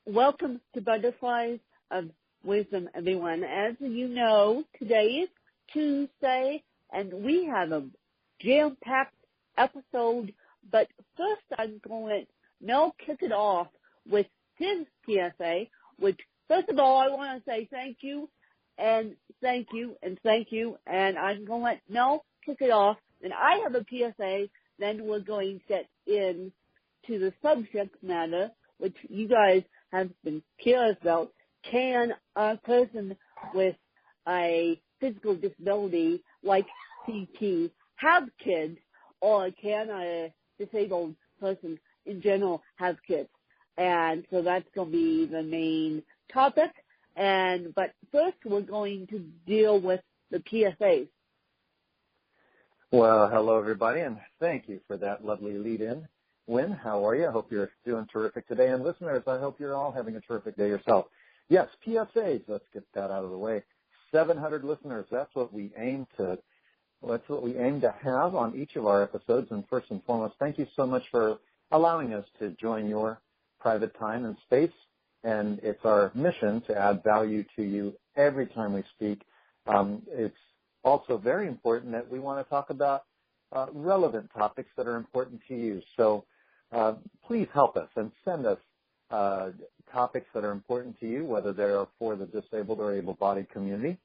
welcome to Butterflies of Wisdom, everyone. As you know, today is Tuesday, and we have a jam-packed episode. But first, I'm going to kick it off with his PSA, which, first of all, I want to say thank you, and thank you, and thank you. And I'm going to let Mel kick it off. And I have a PSA, then we're going to get into the subject matter, which you guys have been curious about. Can a person with a physical disability like CT have kids, or can a disabled person in general have kids? And so that's going to be the main topic. But first, we're going to deal with the PSAs. Well, hello, everybody, and thank you for that lovely lead-in. Wynn, how are you? I hope you're doing terrific today. And listeners, I hope you're all having a terrific day yourself. Yes, PSAs, let's get that out of the way. 700 listeners, that's what we aim to have on each of our episodes. And first and foremost, thank you so much for allowing us to join your private time and space. And it's our mission to add value to you every time we speak. It's also very important that we want to talk about relevant topics that are important to you. So please help us and send us topics that are important to you, whether they are for the disabled or able-bodied community.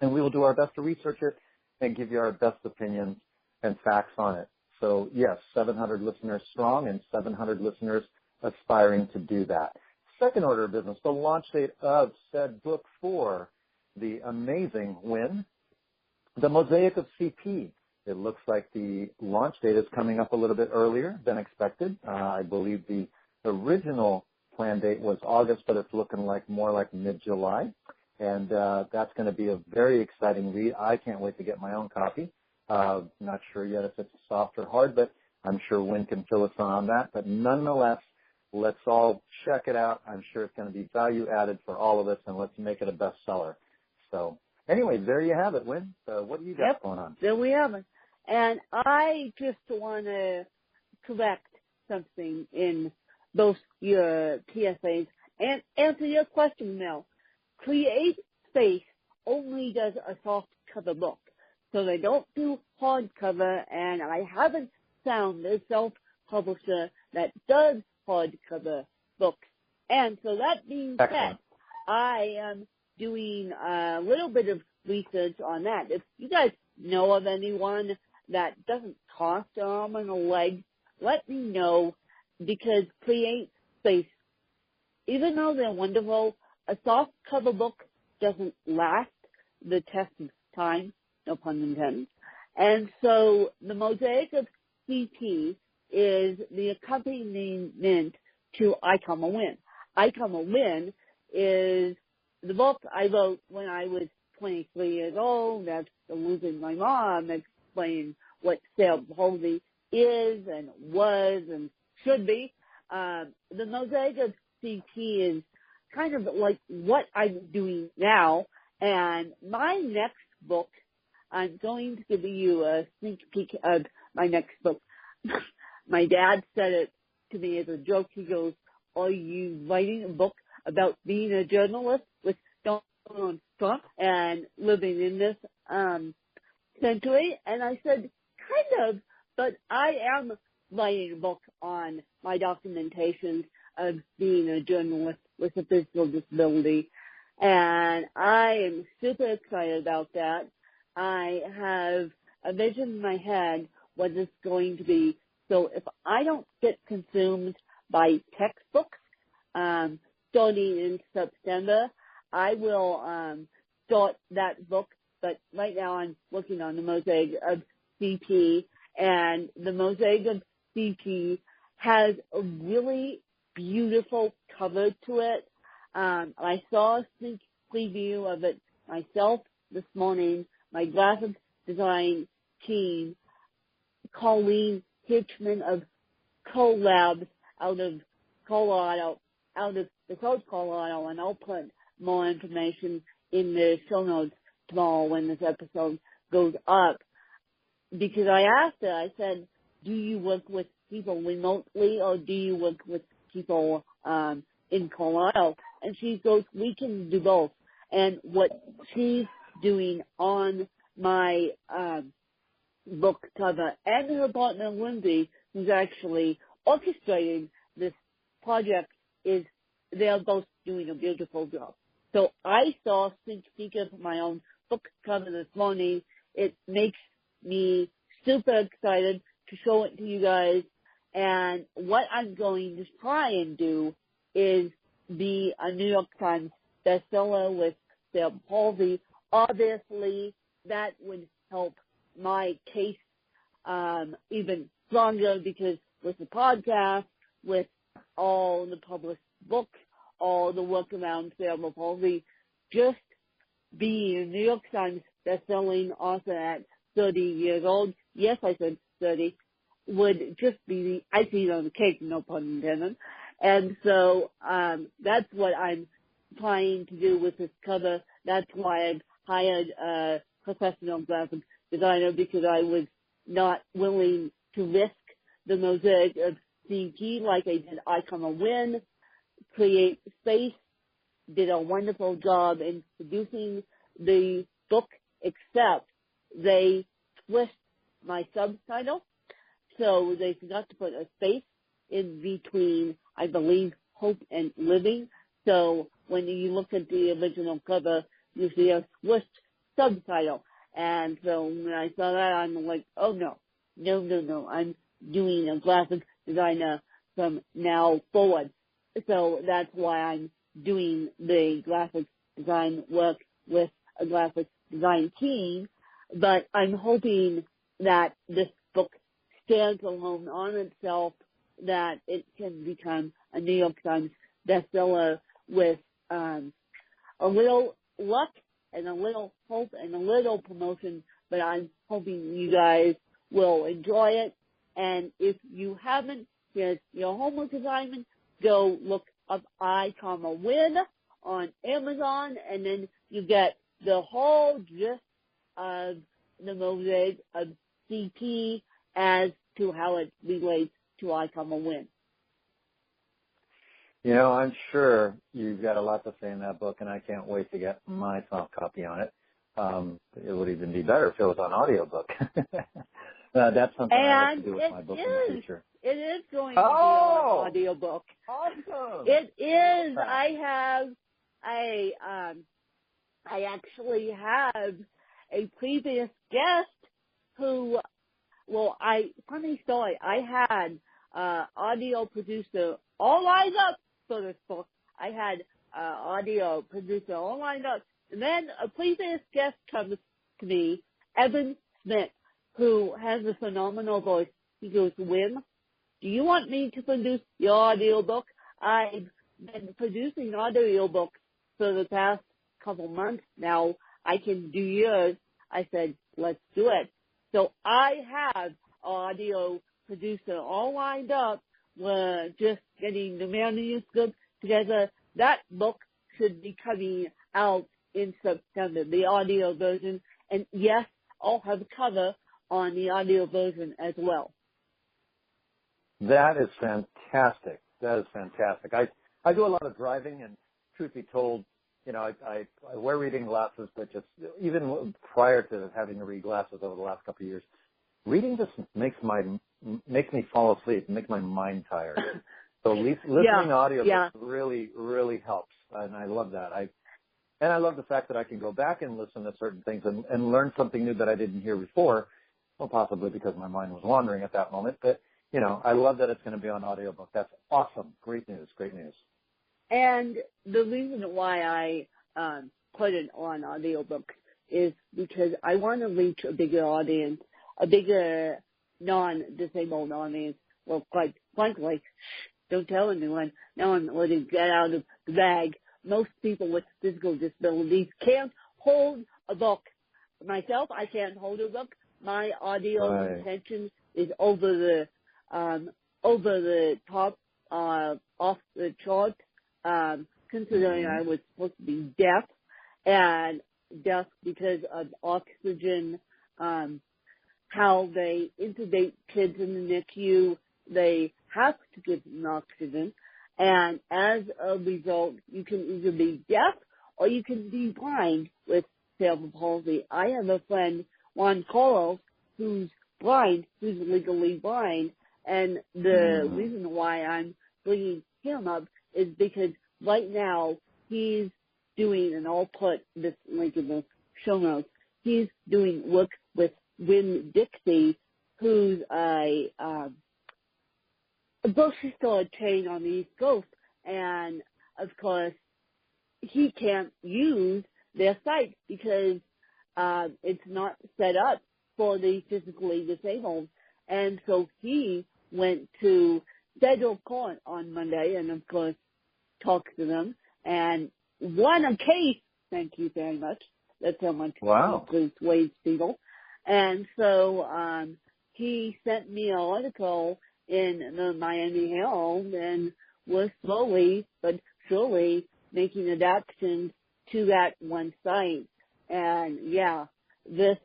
And we will do our best to research it and give you our best opinions and facts on it. So, yes, 700 listeners strong and 700 listeners aspiring to do that. Second order of business, the launch date of said book for the amazing Wynn, The Mosaic of CP. It looks like the launch date is coming up a little bit earlier than expected. I believe the original plan date was August, but it's looking more like mid-July. And that's going to be a very exciting read. I can't wait to get my own copy. Not sure yet if it's soft or hard, but I'm sure Wynn can fill us in on that. But nonetheless, let's all check it out. I'm sure it's going to be value added for all of us, and let's make it a bestseller. So anyway, there you have it, Wynn. What do you got going on? There we have it. And I just want to correct something in both your PSAs and answer your question, Mel. Create Space only does a soft cover book, so they don't do hardcover, and I haven't found a self-publisher that does hardcover books. And so that being said, I am doing a little bit of research on that. If you guys know of anyone that doesn't cost an arm and a leg, let me know, because Create Space, even though they're wonderful, a soft cover book doesn't last the test of time, no pun intended. And so the Mosaic of CP is the accompaniment to I Come a Win. I Come a Win is the book I wrote when I was 23 years old. That's losing my mom, explaining what cerebral palsy is and was and should be. The Mosaic of CP is kind of like what I'm doing now. And my next book, I'm going to give you a sneak peek of my next book. My dad said it to me as a joke. He goes, "Are you writing a book about being a journalist with Donald Trump and living in this century?" And I said, kind of, but I am writing a book on my documentation of being a journalist with a physical disability. And I am super excited about that. I have a vision in my head what it's going to be. So if I don't get consumed by textbooks, starting in September, I will start that book. But right now I'm working on the Mosaic of CP, and the Mosaic of CP has a really beautiful cover to it. I saw a sneak preview of it myself this morning. My graphic design team, Colleen Hitchman of CoLabs out of Colorado, out of the South Colorado, and I'll put more information in the show notes tomorrow when this episode goes up. Because I asked her, I said, do you work with people remotely, or do you work with people in Colorado. And she goes, we can do both. And what she's doing on my book cover, and her partner Lindsay, who's actually orchestrating this project, is they're both doing a beautiful job. So I saw sneak peek of my own book cover this morning. It makes me super excited to show it to you guys. And what I'm going to try and do is be a New York Times bestseller with Cerebral palsy. Obviously, that would help my case even stronger, because with the podcast, with all the published books, all the work around cerebral palsy, just being a New York Times best-selling author at 30 years old, yes, I said 30, would just be the icing on the cake, no pun intended. And so that's what I'm trying to do with this cover. That's why I've hired a professional graphic designer, because I was not willing to risk the mosaic of CG like I did I Come a Win. Create Space did a wonderful job in producing the book, except they twist my subtitle. So they forgot to put a space in between, I believe, hope and living. So when you look at the original cover, you see a twist subtitle. And so when I saw that, I'm like, oh no. I'm doing a graphic designer from now forward. So that's why I'm doing the graphic design work with a graphic design team. But I'm hoping that this book stands alone on itself, that it can become a New York Times bestseller with a little luck and a little hope and a little promotion. But I'm hoping you guys will enjoy it. And if you haven't, here's your homework assignment. Go look up I, Win on Amazon, and then you get the whole gist of the mosaic of CP as to how it relates to I, Win. You know, I'm sure you've got a lot to say in that book, and I can't wait to get my soft copy on it. It would even be better if it was on audiobook. That's something I like to do with my book in the future. It is going to be on audiobook. Awesome. It is. I actually have a previous guest who, funny story, I had audio producer all lined up for this book. I had audio producer all lined up. And then a previous guest comes to me, Evan Smith, who has a phenomenal voice. He goes, Wim, do you want me to produce your audiobook? I've been producing audiobooks for the past couple months now. I can do yours. I said, let's do it. So I have an audio producer all lined up. We're just getting the manuscript together. That book should be coming out in September, the audio version. And yes, I'll have a cover on the audio version as well. That is fantastic. That is fantastic. I do a lot of driving, and truth be told, you know, I wear reading glasses, but just even prior to having to read glasses over the last couple of years, reading just makes me fall asleep, make my mind tired. So listening to audio really, really helps, and I love that. And I love the fact that I can go back and listen to certain things and learn something new that I didn't hear before. Well, possibly because my mind was wandering at that moment. But, you know, I love that it's going to be on audiobook. That's awesome. Great news. Great news. And the reason why I put it on audiobook is because I want to reach a bigger audience, a bigger non-disabled audience. Well, quite frankly, don't tell anyone. No one will get out of the bag. Most people with physical disabilities can't hold a book. Myself, I can't hold a book. My audio retention is over the top, off the chart, considering I was supposed to be deaf, and deaf because of oxygen, how they intubate kids in the NICU. They have to give them oxygen, And as a result, you can either be deaf or you can be blind with cerebral palsy. I have a friend, Juan Carlos, who's blind, who's legally blind, and the reason why I'm bringing him up is because right now he's doing, and I'll put this link in the show notes, he's doing work with Winn-Dixie, who's a grocery store chain on the East Coast, and of course he can't use their site because it's not set up for the physically disabled. And so he went to federal court on Monday and, of course, talked to them and won a case. Thank you very much. That's how much includes Wade Spiegel. And so he sent me an article in the Miami Herald, and we're slowly but surely making adaptations to that one site. And, yeah, this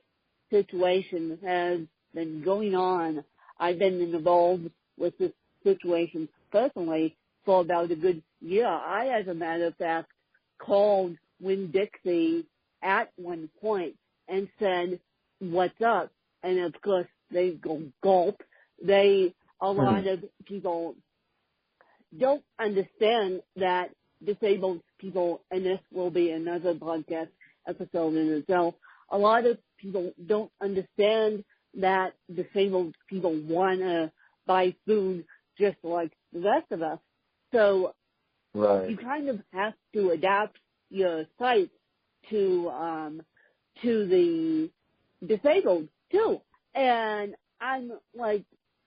situation has been going on. I've been involved with this situation personally for about a good year. I, as a matter of fact, called Winn-Dixie at one point and said, "What's up?" And of course they go gulp. A lot of people don't understand that disabled people, and this will be another podcast episode in itself, a lot of people don't understand that disabled people want to buy food just like the rest of us. So you kind of have to adapt your site to the disabled too. And I'm like,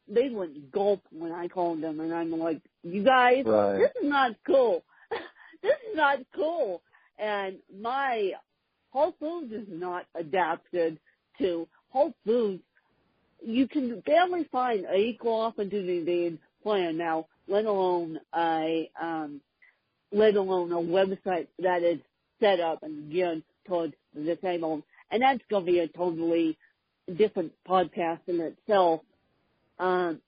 they went gulp when I called them, and I'm like, you guys, this is not cool. This is not cool. And my Whole Foods is not adapted to Whole Foods. You can barely find an equal opportunity plan now, let alone a website that is set up and geared towards the disabled. And that's going to be a totally different podcast in itself. After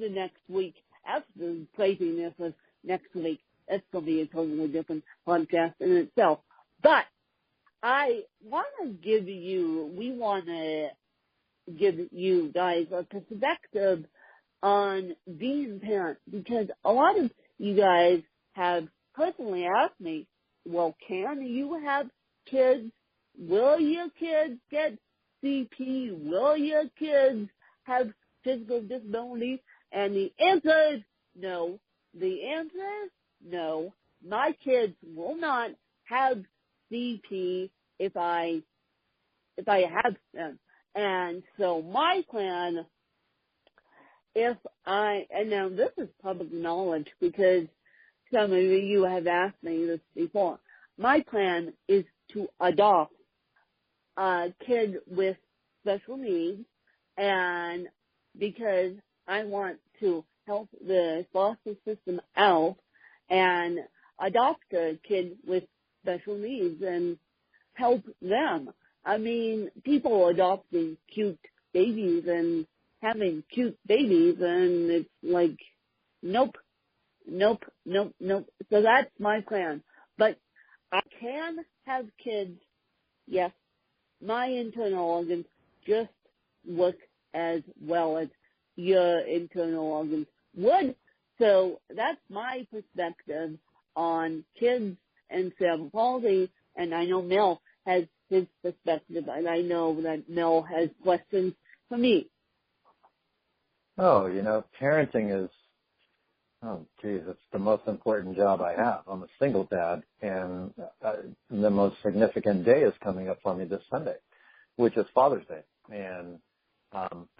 next week, after the craziness of next week, that's going to be a totally different podcast in itself. But we want to give you guys a perspective on being a parent, because a lot of you guys have personally asked me, well, can you have kids? Will your kids get CP? Will your kids have physical disabilities? And the answer is no. The answer is no. My kids will not have CP if I have them. And so my plan, and now this is public knowledge because some of you have asked me this before, my plan is to adopt a kid with special needs, and because I want to help the foster system out and adopt a kid with special needs and help them. I mean, people adopting cute babies and having cute babies, and it's like, nope. So that's my plan. But I can have kids, yes. My internal organs just work as well as your internal organs would. So that's my perspective on kids and cerebral palsy. And I know Mel has his perspective, and I know that Mel has questions for me. Oh, parenting is, it's the most important job I have. I'm a single dad, and the most significant day is coming up for me this Sunday, which is Father's Day. And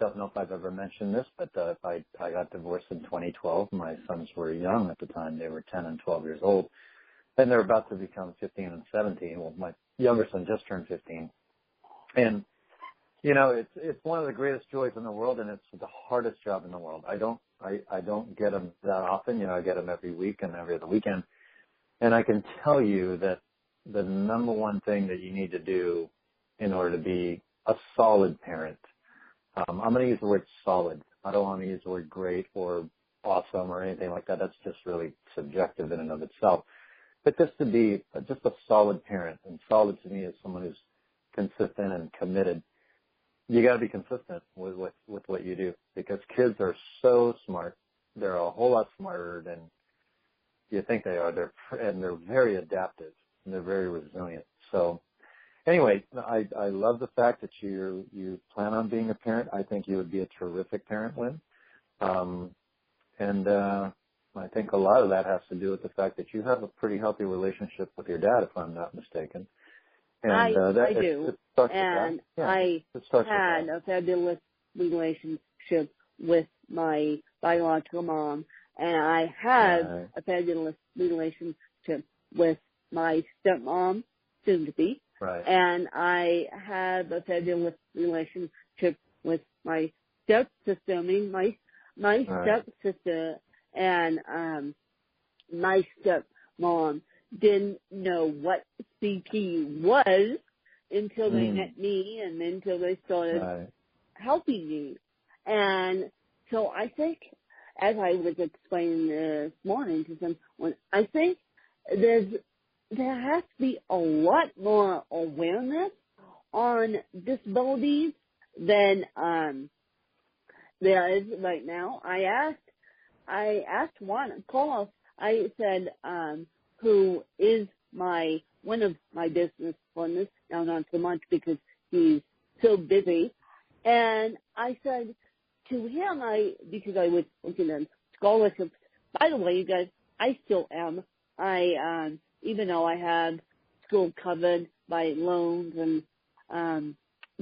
don't know if I've ever mentioned this, but I got divorced in 2012. My sons were young at the time. They were 10 and 12 years old, and they're about to become 15 and 17. Well, my younger son just turned 15. And it's one of the greatest joys in the world, and it's the hardest job in the world. I don't get them that often. I get them every week and every other weekend. And I can tell you that the number one thing that you need to do in order to be a solid parent, I'm going to use the word solid. I don't want to use the word great or awesome or anything like that. That's just really subjective in and of itself. But just to be just a solid parent, and solid to me is someone who's consistent and committed. You got to be consistent with what you do, because kids are so smart. They're a whole lot smarter than you think they are. They're very adaptive, and they're very resilient. So anyway, I love the fact that you plan on being a parent. I think you would be a terrific parent, Lynn. And I think a lot of that has to do with the fact that you have a pretty healthy relationship with your dad, if I'm not mistaken. And I it, do. it starts And with that. Yeah, I had a fabulous relationship with my biological mom, and I have a fabulous relationship with my stepmom, soon to be. Right. And I have a fabulous relationship with my stepsister. I mean, my stepsister and my stepmom didn't know what CP was until they met me and until they started helping me. And so I think, as I was explaining this morning to someone, I think there has to be a lot more awareness on disabilities than there is right now. I asked one Carlos. I said, who is one of my business partners, now not so much because he's so busy. And I said to him, because I was looking at scholarships. By the way, you guys, I still am. Even though I have school covered by loans and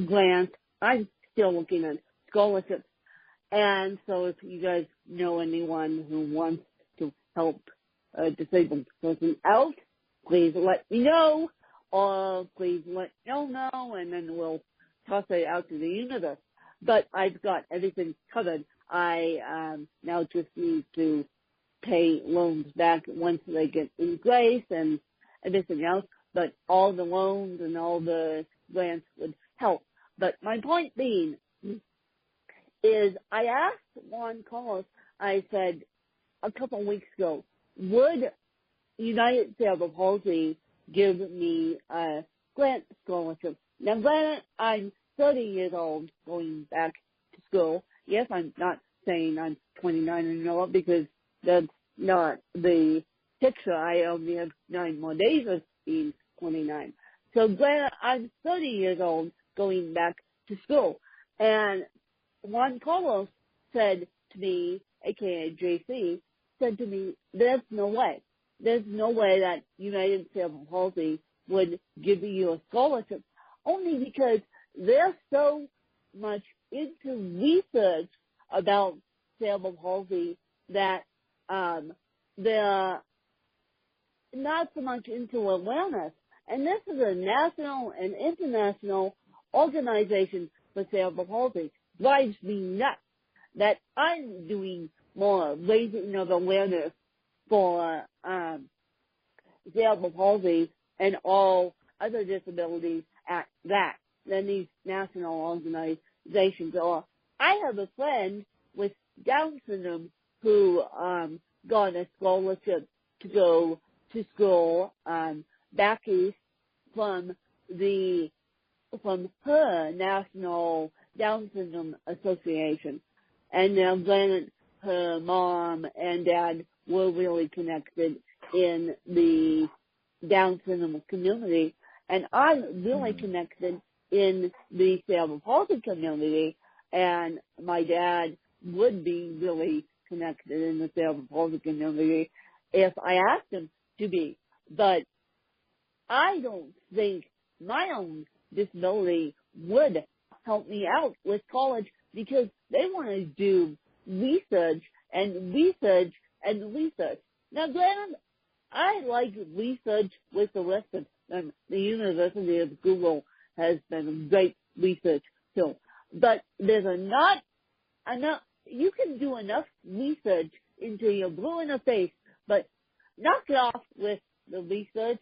grants, I'm still looking at scholarships. And so if you guys know anyone who wants to help a disabled person out, please let me know, or please let Joe know, and then we'll toss it out to the universe. But I've got everything covered. I now just need to pay loans back once they get in grace and everything else, but all the loans and all the grants would help. But my point being is I asked Juan Carlos, I said a couple of weeks ago, would United Cerebral Palsy give me a grant scholarship? Now, granted, I'm 30 years old going back to school. Yes, I'm not saying I'm 29 and over because that's not the picture. I only have 9 more days of being 29. So granted, I'm 30 years old going back to school. And Juan Carlos said to me, aka JC, said to me, there's no way. There's no way that United Cerebral Palsy would give you a scholarship, only because they're so much into research about cerebral palsy that they're not so much into awareness. And this is a national and international organization for cerebral palsy. Drives me nuts that I'm doing more raising of awareness for cerebral palsy and all other disabilities at that than these national organizations are. I have a friend with Down syndrome who got a scholarship to go to school back east from her National Down Syndrome Association. And now granted, her mom and dad were really connected in the Down syndrome community, and I'm really connected in the cerebral palsy community, and my dad would be really connected in the cerebral palsy community if I asked him to be. But I don't think my own disability would help me out with college because they want to do research and research and research. Now, granted, I like research with the rest of them. The University of Google has been great research too. But there's enough, you can do enough research until you're blue in the face, but knock it off with the research.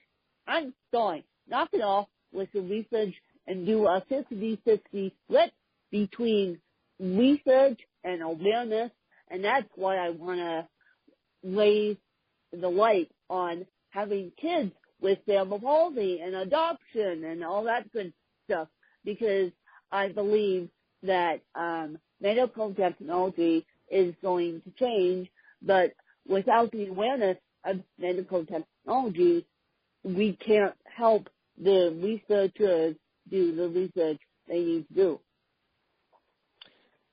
I'm sorry. Knock it off with the research and do a 50-50 split between research and awareness And that's why I want to lay the light on having kids with cerebral palsy and adoption and all that good stuff, because I believe that medical technology is going to change, but without the awareness of medical technology, we can't help the researchers do the research they need to do.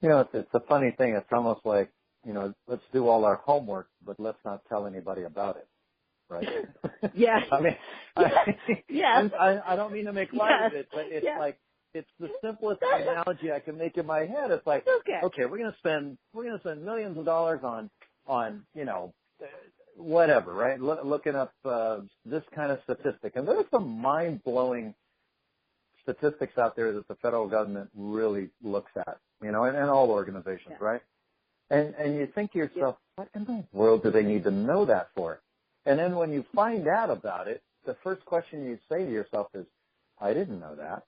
You know, it's a funny thing. It's almost like, you know, let's do all our homework, but let's not tell anybody about it, right? Yes. I mean, yes. I don't mean to make light of it, but it's like, it's the simplest analogy I can make in my head. It's like, okay, we're going to spend millions of dollars on, you know, whatever, right? Looking up this kind of statistic. And there's some mind-blowing statistics out there that the federal government really looks at, you know, and all organizations, right? And you think to yourself, what in the world do they need to know that for? And then when you find out about it, the first question you say to yourself is, I didn't know that,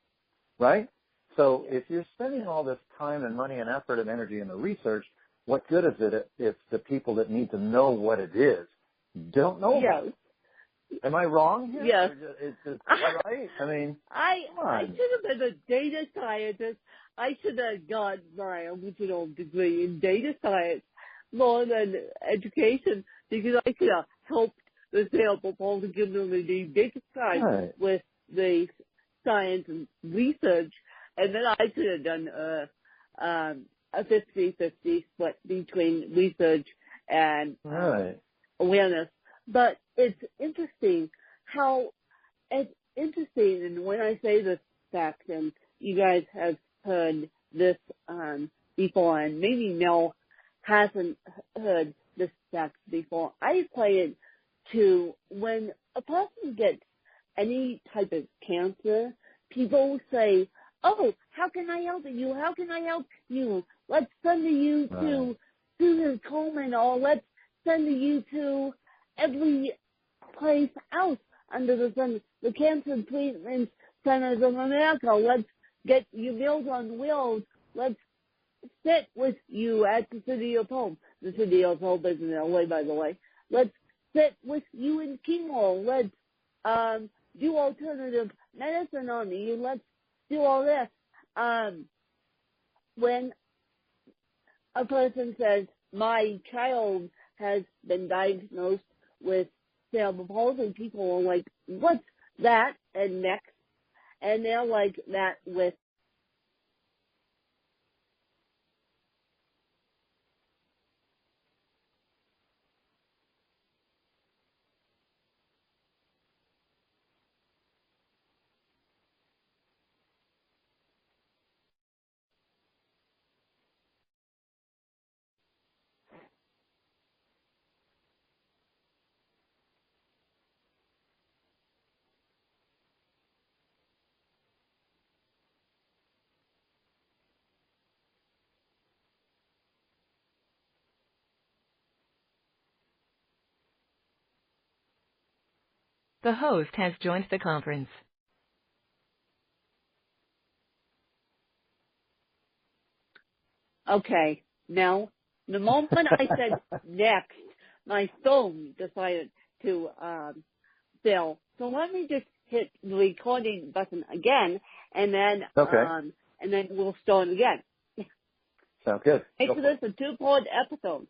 right? So if you're spending all this time and money and effort and energy in the research, what good is it if the people that need to know what it is don't know about it? Am I wrong here? Yes. Is it right? I mean, I should have been a data scientist. I should have got my original degree in data science more than education, because I could have helped the cerebral palsy community big time with the science and research, and then I should have done a 50-50 split between research and awareness. But it's interesting and when I say this fact, and you guys have heard this before, and maybe Mel hasn't heard this fact before, I equate it to when a person gets any type of cancer, people say, oh, how can I help you? How can I help you? Let's send you to Susan Komen, or let's send you to every place else under the sun, the Cancer Treatment Centers of America. Let's get you Meals on Wheels. Let's sit with you at the City of Hope. The City of Hope is in LA, by the way. Let's sit with you in chemo. Let's do alternative medicine on you. Let's do all this. When a person says, my child has been diagnosed with cerebral palsy, people are like, what's that? And next. And they're like that with The host has joined the conference. Okay. Now, the moment I said next, my phone decided to fail. So let me just hit the recording button again, and then we'll start again. Sounds good. Make this a 2-part episode.